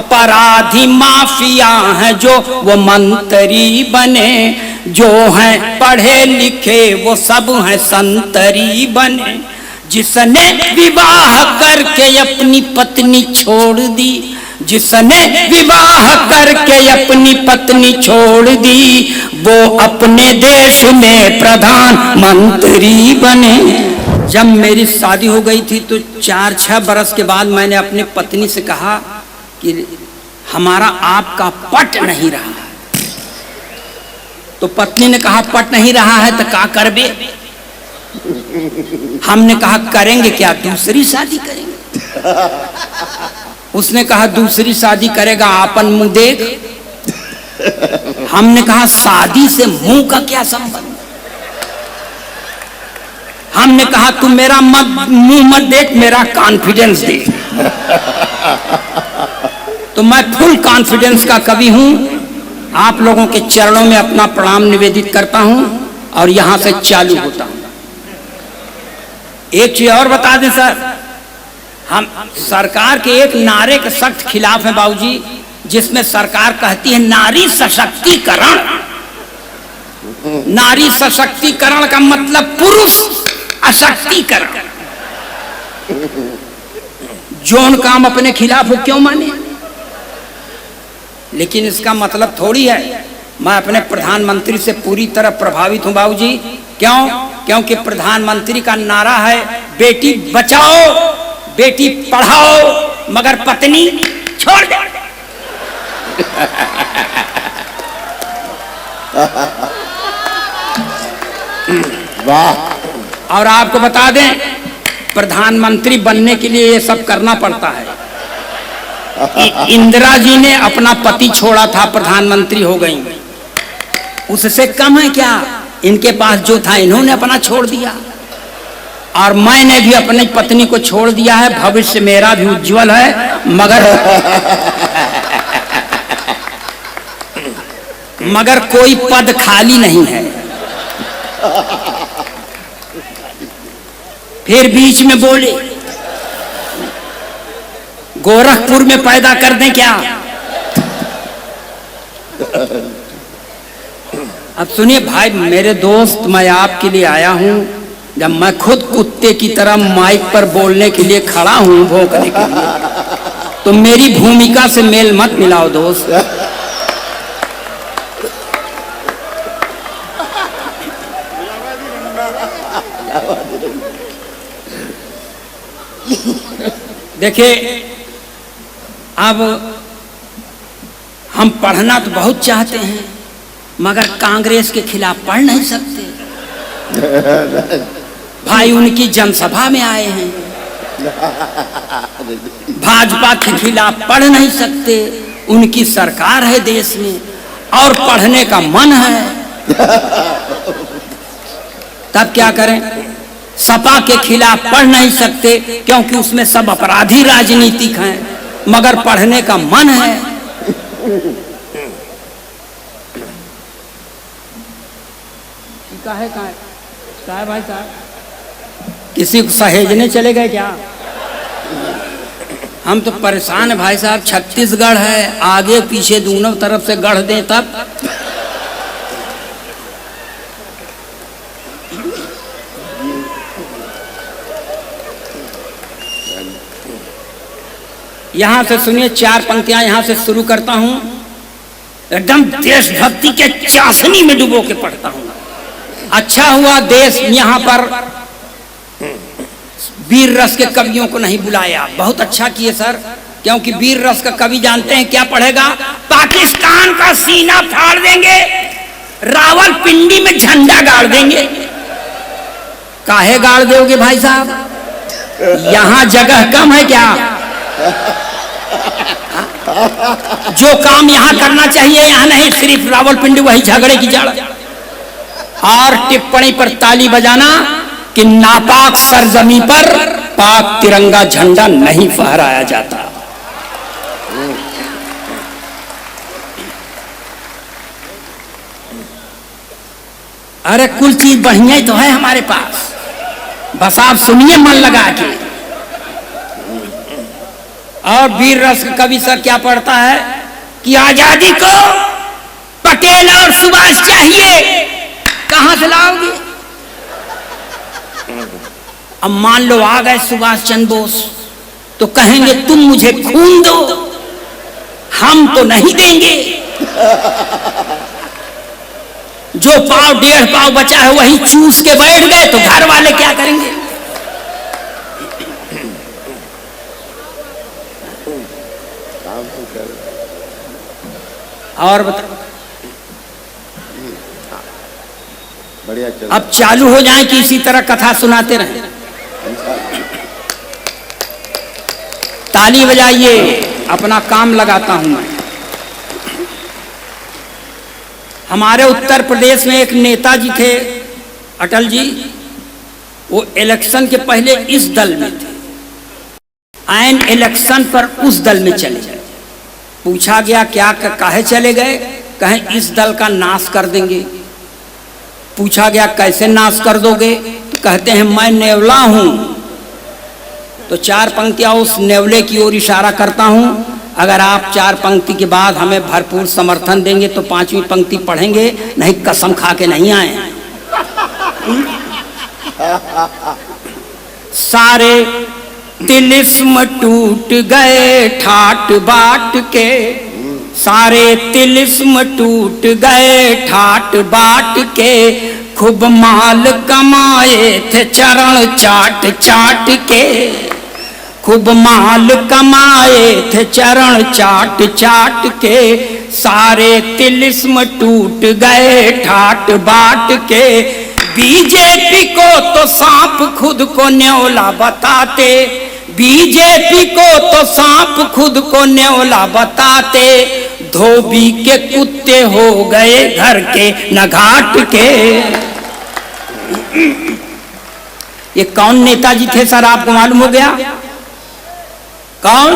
अपराधी माफिया हैं जो वो मंत्री बने, जो हैं पढ़े लिखे वो सब हैं संतरी बने। जिसने विवाह करके अपनी पत्नी छोड़ दी, जिसने विवाह करके अपनी पत्नी छोड़ दी, वो अपने देश में प्रधानमंत्री बने। जब मेरी शादी हो गई थी तो 4-6 बरस के बाद मैंने अपनी पत्नी से कहा कि हमारा आपका पट नहीं रहा। तो पत्नी ने कहा पट नहीं रहा है तो क्या करबे? हमने कहा करेंगे क्या, दूसरी शादी करेंगे। उसने कहा दूसरी शादी करेगा आपन मुंह देख। हमने कहा शादी से मुंह का क्या संबंध? हमने कहा तू मेरा मुंह मत देख, मेरा कॉन्फिडेंस देख। तो मैं फुल कॉन्फिडेंस का कवि हूं। आप लोगों के चरणों में अपना प्रणाम निवेदित करता हूं और यहां से चालू होता हूं। एक चीज और बता दें सर, हम सरकार के एक नारे के सख्त खिलाफ हैं बाबूजी, जिसमें सरकार कहती है नारी सशक्तिकरण। नारी सशक्तिकरण का मतलब पुरुष अशक्तिकरण। जौन काम अपने खिलाफ हो क्यों माने? लेकिन इसका मतलब थोड़ी है मैं अपने प्रधानमंत्री से पूरी तरह प्रभावित हूं बाबूजी। क्यों? क्योंकि प्रधानमंत्री का नारा है बेटी बचाओ बेटी पढ़ाओ मगर पत्नी छोड़ दे। वाह। और आपको बता दें प्रधानमंत्री बनने के लिए ये सब करना पड़ता है। इंदिरा जी ने अपना पति छोड़ा था, प्रधानमंत्री हो गई। उससे कम है क्या? इनके पास जो था इन्होंने अपना छोड़ दिया और मैंने भी अपनी पत्नी को छोड़ दिया है। भविष्य मेरा भी उज्जवल है मगर कोई पद खाली नहीं है। फिर बीच में बोले गोरखपुर में पैदा कर दें क्या? अब सुनिए भाई मेरे दोस्त, मैं आपके लिए आया हूं। जब मैं खुद कुत्ते की तरह माइक पर बोलने के लिए खड़ा हूं, भौंकने के लिए, तो मेरी भूमिका से मेल मत मिलाओ दोस्त। देखिए अब हम पढ़ना तो बहुत चाहते हैं मगर कांग्रेस के खिलाफ पढ़ नहीं सकते। भाई उनकी जनसभा में आए हैं, भाजपा के खिलाफ पढ़ नहीं सकते। उनकी सरकार है देश में और पढ़ने का मन है, तब क्या करें? सपा के खिलाफ पढ़ नहीं सकते क्योंकि उसमें सब अपराधी राजनीतिक हैं, मगर पढ़ने का मन है। काहे भाई साहब, किसी को सहेजने चले गए क्या? हम तो परेशान है भाई साहब। छत्तीसगढ़ है, आगे पीछे दोनों तरफ से गढ़ दें तब। यहां से सुनिए 4 पंक्तियां यहां से शुरू करता हूं। एकदम देशभक्ति के चाशनी में डुबो के पढ़ता हूं। अच्छा हुआ देश यहां पर वीर रस के कवियों को नहीं बुलाया। बहुत अच्छा किए सर, क्योंकि वीर रस का कवि जानते हैं क्या पढ़ेगा? पाकिस्तान का सीना फाड़ देंगे, रावलपिंडी में झंडा गाड़ देंगे। काहे गाड़ दोगे भाई साहब? यहां जगह कम है क्या? जो काम यहां करना चाहिए यहां नहीं, सिर्फ रावलपिंडी वही झगड़े की जड़। और टिप्पणी पर ताली बजाना कि नापाक सरजमी पर पाक तिरंगा झंडा नहीं फहराया जाता। अरे कुल चीज बढ़िया ही तो है हमारे पास, बस आप सुनिए मन लगा के। और वीर रस कवि सर क्या पढ़ता है कि आजादी को पटेल और सुभाष चाहिए, कहां से लाओगे? अब मान लो आ गए सुभाष चंद्र बोस, तो कहेंगे तुम मुझे खून दो, हम तो नहीं देंगे। जो पाव 1.5 पाव बचा है वही चूस के बैठ गए, तो घर वाले क्या करेंगे? और बता, बढ़िया चल। अब चालू हो जाए कि इसी तरह कथा सुनाते रहे। ताली बजाइए, अपना काम लगाता हूं मैं। हमारे उत्तर प्रदेश में एक नेताजी थे, अटल जी। वो इलेक्शन के पहले इस दल में थे, आइन इलेक्शन पर उस दल में चले गए। पूछा गया क्या काहे चले गए? कहें इस दल का नाश कर देंगे। पूछा गया कैसे नाश कर दोगे? तो कहते हैं मैं नेवला हूं, तो 4 पंक्तियां उस नेवले की ओर इशारा करता हूं। अगर आप 4 पंक्ति के बाद हमें भरपूर समर्थन देंगे तो 5वीं पंक्ति पढ़ेंगे, नहीं कसम खा के नहीं आए। सारे तिलिस्म टूट गए ठाट बाट के, सारे तिलिस्म टूट गए ठाट बाट के, खूब माल कमाए थे चरण चाट चाट के, खूब माल कमाए थे चरण चाट चाट के, सारे तिलिस्म टूट गए ठाट बाट के। बीजेपी को तो सांप खुद को न्योला बताते, बीजेपी को तो सांप खुद को न्योला बताते, धोबी के कुत्ते हो गए घर के न घाट के। ये कौन नेताजी थे सर, आपको मालूम हो गया? कौन?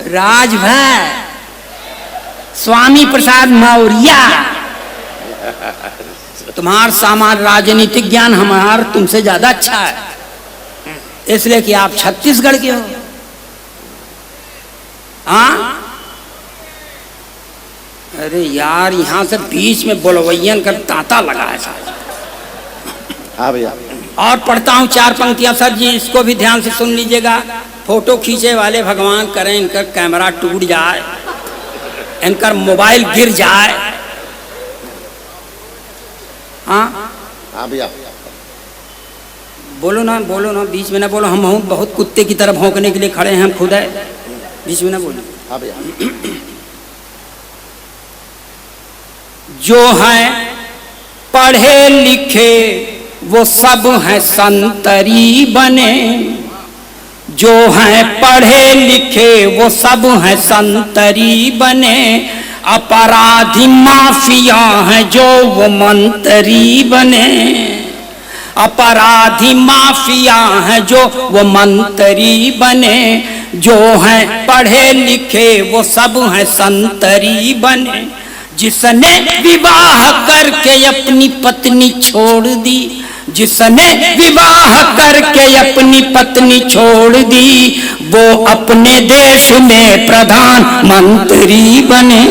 राजभर स्वामी प्रसाद मौर्य। तुम्हारा सामान्य राजनीतिक ज्ञान हमारा तुमसे ज्यादा अच्छा है, इसलिए कि आप छत्तीसगढ़ के हो। हाँ, अरे यार यहां से बीच में बोलवैयन का तांता लगा है साहब। हाँ भैया। और पढ़ता हूँ 4 पंक्तियां सर जी, इसको भी ध्यान से सुन लीजिएगा। फोटो खींचे वाले भगवान करें इनका कैमरा टूट जाए, इनका मोबाइल गिर जाए। हाँ हाँ भैया। बोलो ना, बोलो ना, बीच में ना बोलो। हम बहुत कुत्ते की तरह भौंकने के लिए खड़े हैं, हम खुद है, बीच में ना बोलो। हाँ भैया। जो हैं पढ़े लिखे वो सब हैं संतरी बने, जो हैं पढ़े लिखे वो सब हैं संतरी बने, अपराधी माफिया हैं जो वो मंत्री बने, अपराधी माफिया हैं जो वो मंत्री बने, जो हैं पढ़े लिखे वो सब हैं संतरी बने। जिसने विवाह करके अपनी पत्नी छोड़ दी, जिसने विवाह करके अपनी पत्नी छोड़ दी, वो अपने देश में प्रधानमंत्री बने।